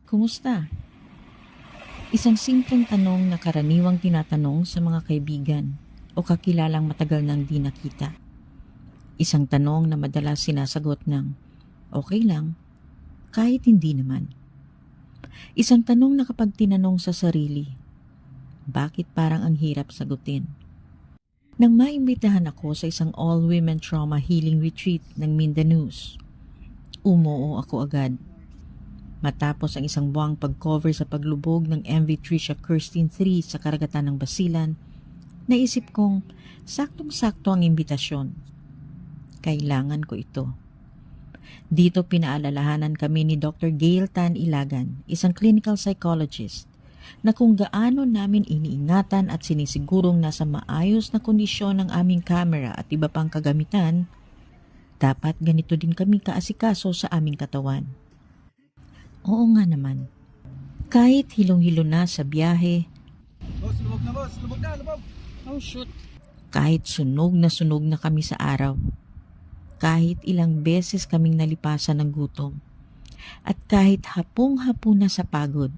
Kumusta? Isang simpleng tanong na karaniwang tinatanong sa mga kaibigan o kakilalang matagal nang di nakita. Isang tanong na madalas sinasagot ng okay lang kahit hindi naman. Isang tanong na kapag tinanong sa sarili, bakit parang ang hirap sagutin? Nang maimbitahan ako sa isang all-women trauma healing retreat ng Mindanos, umuo ako agad. Matapos ang isang buwang pag-cover sa paglubog ng MV Trisha Kirsten 3 sa karagatan ng Basilan, naisip kong saktong-sakto ang imbitasyon. Kailangan ko ito. Dito pinaalalahanan kami ni Dr. Gail Tan Ilagan, isang clinical psychologist, na kung gaano namin iniingatan at sinisigurong nasa maayos na kondisyon ng aming kamera at iba pang kagamitan, dapat ganito din kami kaasikaso sa aming katawan. Oo nga naman. Kahit hilong-hilo na sa biyahe, Boss, lubog na boss. Lubog na, lubog. oh shoot. Kahit sunog na kami sa araw, kahit ilang beses kaming nalipasan ng gutom, at kahit hapong-hapo na sa pagod,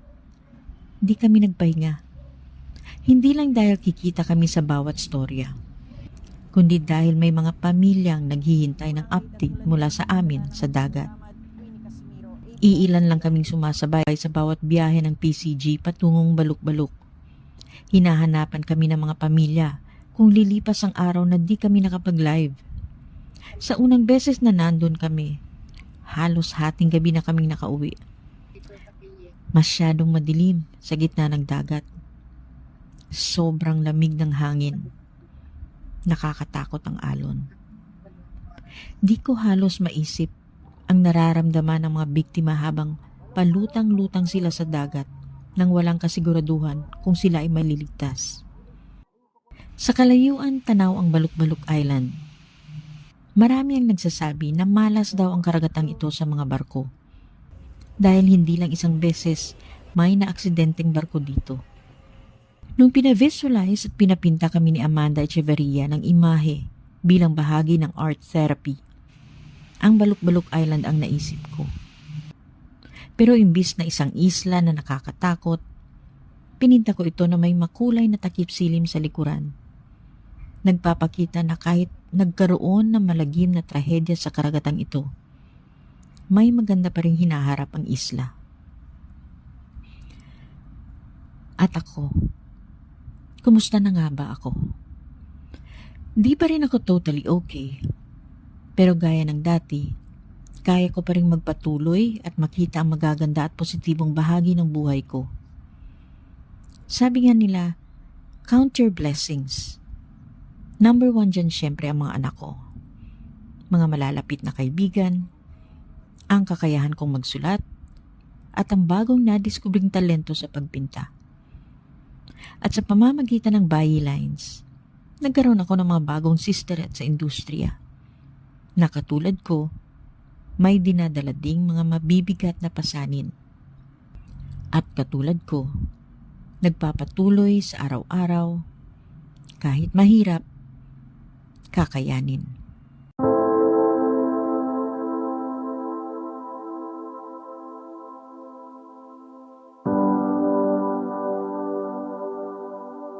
di kami nagpahinga. Hindi lang dahil kikita kami sa bawat storya, kundi dahil may mga pamilyang naghihintay ng update mula sa amin sa dagat. Iilan lang kaming sumasabay sa bawat biyahe ng PCG patungong Baluk-Baluk. Hinahanapan kami ng mga pamilya kung lilipas ang araw na di kami nakapag-live. Sa unang beses na nandun kami, halos hating gabi na kaming nakauwi. Masyadong madilim sa gitna ng dagat. Sobrang lamig ng hangin. Nakakatakot ang alon. Di ko halos maisip ang nararamdaman ng mga biktima habang palutang-lutang sila sa dagat nang walang kasiguraduhan kung sila ay maliligtas. Sa kalayuan, tanaw ang Baluk-Baluk Island. Marami ang nagsasabi na malas daw ang karagatang ito sa mga barko. Dahil hindi lang isang beses may naaksidenteng barko dito. Nung pinavisualize at pinapinta kami ni Amanda Echeverria ng imahe bilang bahagi ng art therapy, ang Baluk-Baluk Island ang naisip ko. Pero imbis na isang isla na nakakatakot, pininta ko ito na may makulay na takip silim sa likuran. Nagpapakita na kahit nagkaroon ng malagim na trahedya sa karagatang ito, may maganda pa ring hinaharap ang isla. At ako, kumusta na nga ba ako? Di pa rin ako totally okay. Pero gaya ng dati, kaya ko pa rin magpatuloy at makita ang magaganda at positibong bahagi ng buhay ko. Sabi nga nila, count your blessings. Number 1 dyan syempre ang mga anak ko. Mga malalapit na kaibigan, ang kakayahan kong magsulat, at ang bagong nadiskubring talento sa pagpinta. At sa pamamagitan ng bylines, nagkaroon ako ng mga bagong sisterette sa industriya. Na katulad ko, may dinadala ding mga mabibigat na pasanin. At katulad ko, nagpapatuloy sa araw-araw, kahit mahirap, kakayanin.